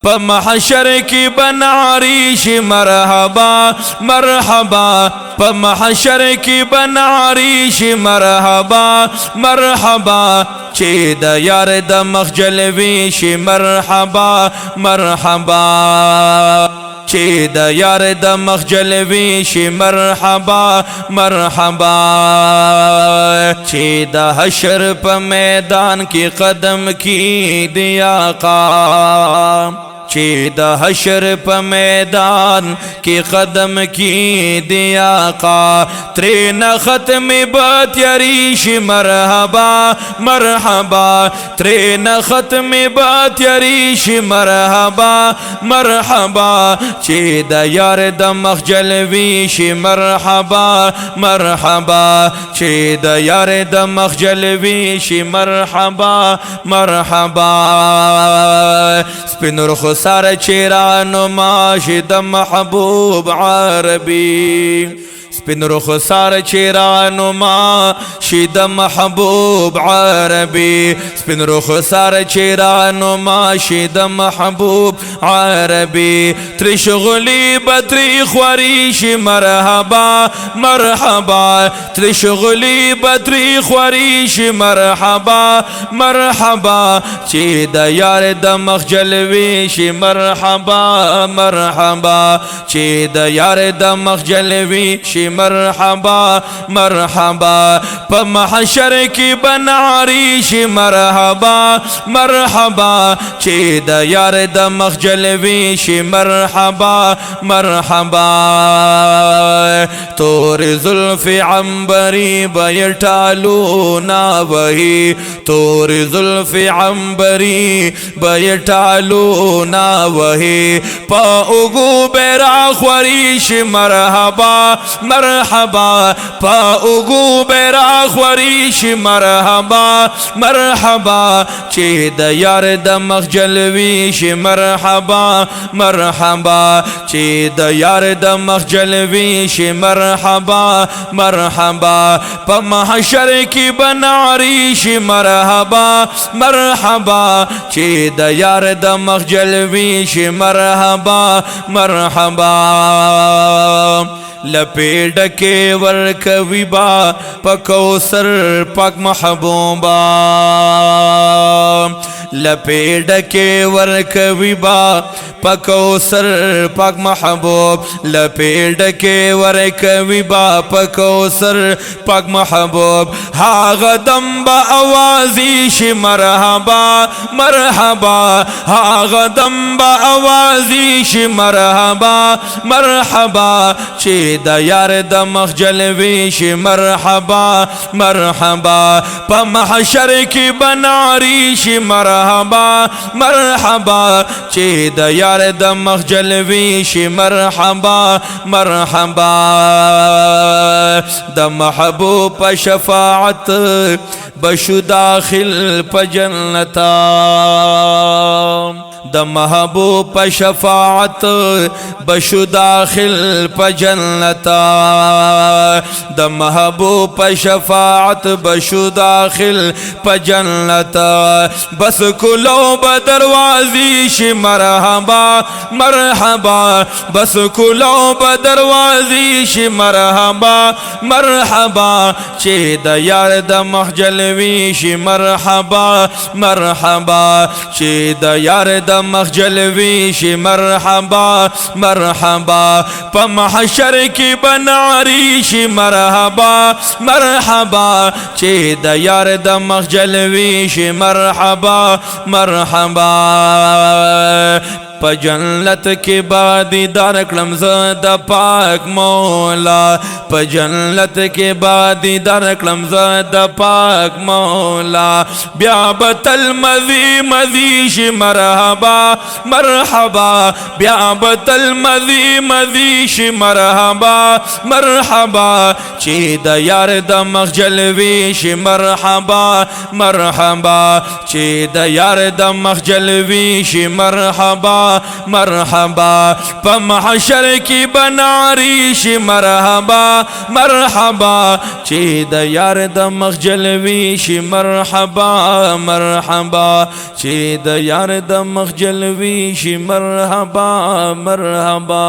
په محشر کې بناری شي مرحبا مرحبا په محشر کې بناری شي مرحبا مرحبا چې د یار د مخجل وی شي مرحبا مرحبا چې د یار د مخجل وی شي مرحبا مرحبا چې د حشر په میدان کې قدم کی دی آقا چې د حشر په میدان کې قدم کی دی آقا ترې ختم بتیری شي مرحبا مرحبا ترې ختم بتیری شي مرحبا مرحبا چې د یار د مخجل وی شي مرحبا مرحبا چې د یار د مخجل وی شي مرحبا مرحبا سپین رخ سار چیرانو ماشی د محبوب عربی سپین رخ سار چیرانو ماشی د محبوب عربی سپین رخ سار چیرانو ماشی د محبوب عربی تری شغلی بتری خوریش مرحبا مرحبا تری شغلی بتری خوریش مرحبا مرحبا چې د یار د مخجل ویش مرحبا مرحبا چې د یار د مخجل ویش مرحبا مرحبا په محشر کې بناری شي مرحبا مرحبا چې د یار د مخجل وی شي مرحبا مرحبا تور زلف عنبری بیٹالو نا وہی تور زلف عنبری بیٹالو نا وہی پا اگو بیرا خوریش مرحبا مرحبا پا اگو بیرا خوریش مرحبا مرحبا چې د یار د مخجل ویش مرحبا مرحبا چې د یار د مخجل ویش مرحبا مرحبا په محشر کې بناری شي مرحبا مرحبا چې د یار د مخجل ویش مرحبا مرحبا لپیډ کې ورکوي با پکوثر پاک محبوبا لپیډ کې ورکوي با پکوثر پاک محبوب لپیډ کې ورکوي با پکوثر پاک محبوب هاغه دم با اوازی شي مرحبا مرحبا هاغه دم با اوازی شي مرحبا مرحبا چې د یار د مخجل ویش مرحبا مرحبا په محشر کې بناری شي مرحبا مرحبا چې د یار د مخجل ویش مرحبا مرحبا د محبوب په شفاعت بشو داخل په جنتا د محبوب په شفاعت بشو داخل په جنتا د محبوب په شفاعت بشو داخل په جنتا بس کلو بدروازی شي مرحبا مرحبا بس کلو بدروازی شي مرحبا مرحبا چې د یار د مخجل ویش مرحبا مرحبا چې د یار د مخجل ویش مرحبا مرحبا په محشر کې بناری شي مرحبا مرحبا چې د یار د مخجل ویش مرحبا مرحبا په جنت کې بادي دار کلم ز د پاک مولا په جنت کې بادي دار کلم ز د پاک مولا بیا بتل مزي مزي شي مرحبا مرحبا بیا بتل مزي مزي شي مرحبا مرحبا چې د یار د مخجل ویش مرحبا مرحبا چې د یار د مخجل ویش مرحبا مرحبا پا محشر کی بناریش مرحبا مرحبا چی دا یار دا مخجلویش مرحبا مرحبا چی دا یار دا مخجلویش مرحبا مرحبا